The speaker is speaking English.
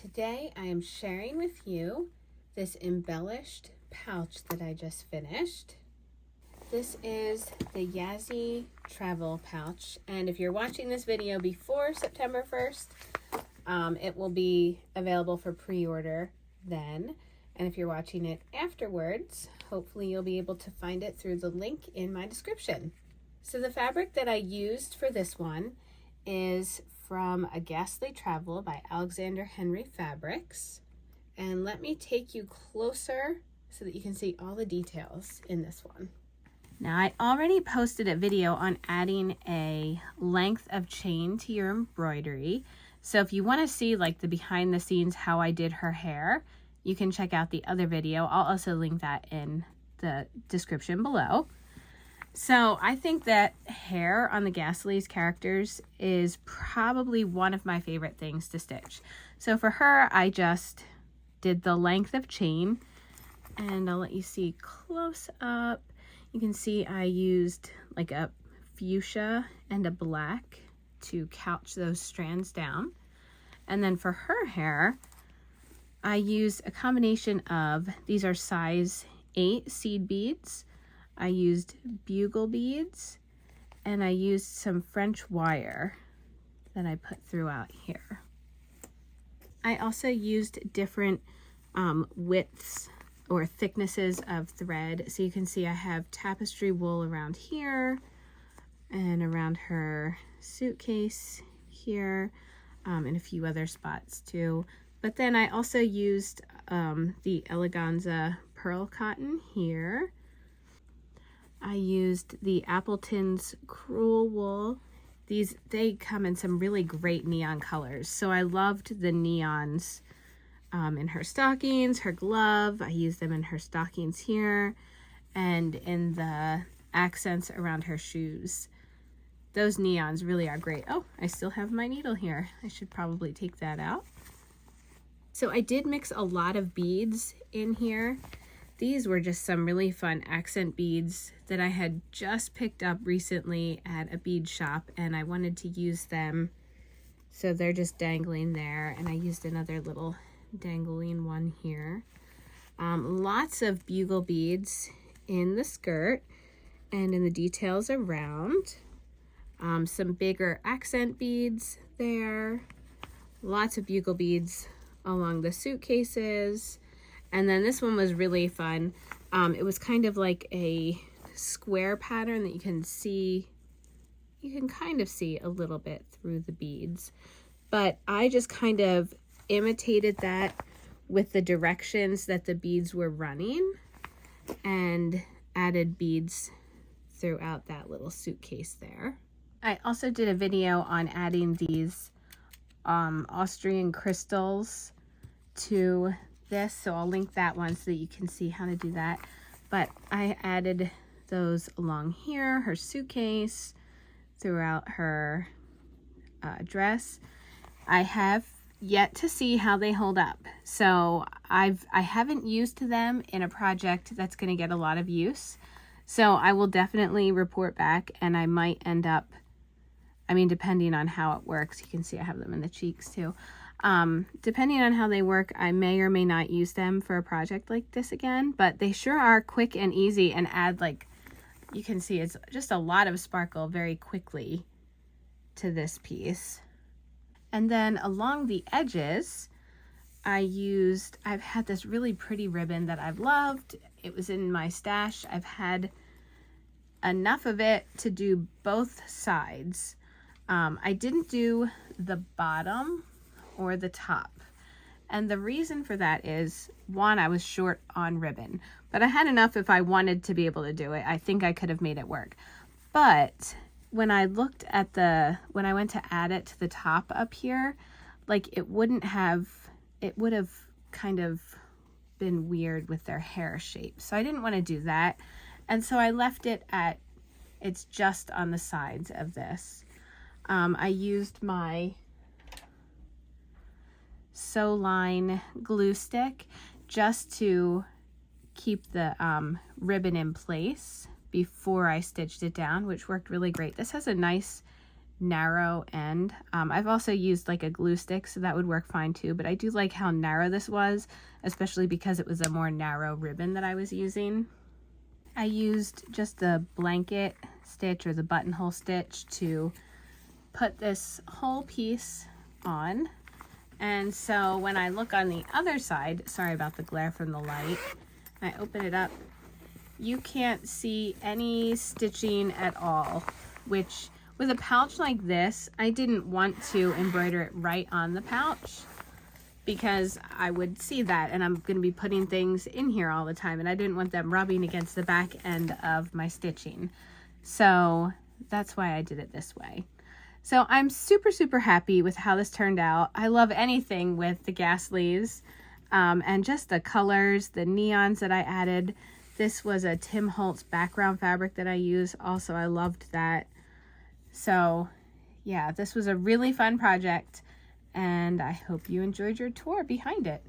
Today I am sharing with you this embellished pouch that I just finished. This is the Ghastlie Travel pouch, and if you're watching this video before September 1st, it will be available for pre-order then. And if you're watching it afterwards, hopefully you'll be able to find it through the link in my description. So the fabric that I used for this one is from A Ghastlie Travel by Alexander Henry Fabrics. And let me take you closer so that you can see all the details in this one. Now, I already posted a video on adding a length of chain to your embroidery. So if you want to see like the behind the scenes how I did her hair, you can check out the other video. I'll also link that in the description below. So I think that hair on the Ghastlie's characters is probably one of my favorite things to stitch. So for her, I just did the length of chain, and I'll let you see close up. You can see I used like a fuchsia and a black to couch those strands down. And then for her hair, I used a combination of, these are size 8 seed beads. I used bugle beads, and I used some French wire that I put throughout here. I also used different widths or thicknesses of thread. So you can see I have tapestry wool around here and around her suitcase here, and a few other spots too. But then I also used the Eleganza pearl cotton here. I used the Appleton's crewel wool. They come in some really great neon colors. So I loved the neons in her stockings, her glove. I used them in her stockings here and in the accents around her shoes. Those neons really are great. Oh, I still have my needle here. I should probably take that out. So I did mix a lot of beads in here. These were just some really fun accent beads that I had just picked up recently at a bead shop, and I wanted to use them. So they're just dangling there, and I used another little dangling one here. Lots of bugle beads in the skirt and in the details around. Some bigger accent beads there. Lots of bugle beads along the suitcases. And then this one was really fun. It was kind of like a square pattern that you can kind of see a little bit through the beads. But I just kind of imitated that with the directions that the beads were running and added beads throughout that little suitcase there. I also did a video on adding these Austrian crystals to this, so I'll link that one so that you can see how to do that. But I added those along here, her suitcase, throughout her dress. I have yet to see how they hold up, so I haven't used them in a project that's going to get a lot of use, so I will definitely report back, and I might end up, depending on how it works. You can see I have them in the cheeks too. Depending on how they work, I may or may not use them for a project like this again, but they sure are quick and easy and add, like, you can see it's just a lot of sparkle very quickly to this piece. And then along the edges, I've had this really pretty ribbon that I've loved. It was in my stash. I've had enough of it to do both sides. I didn't do the bottom or the top, and the reason for that is, one, I was short on ribbon, but I had enough if I wanted to be able to do it. I think I could have made it work. But when I looked at when I went to add it to the top up here, like it would have kind of been weird with their hair shape, so I didn't want to do that, and so I left it at, it's just on the sides of this. I used my Sew Line glue stick just to keep the ribbon in place before I stitched it down, which worked really great. This has a nice narrow end. I've also used like a glue stick, so that would work fine too, but I do like how narrow this was, especially because it was a more narrow ribbon that I was using. I used just the blanket stitch or the buttonhole stitch to put this whole piece on. And so when I look on the other side, sorry about the glare from the light, I open it up, you can't see any stitching at all, which with a pouch like this, I didn't want to embroider it right on the pouch because I would see that, and I'm going to be putting things in here all the time, and I didn't want them rubbing against the back end of my stitching. So that's why I did it this way. So I'm super, super happy with how this turned out. I love anything with the Ghastlies, and just the colors, the neons that I added. This was a Tim Holtz background fabric that I use. Also, I loved that. So yeah, this was a really fun project, and I hope you enjoyed your tour behind it.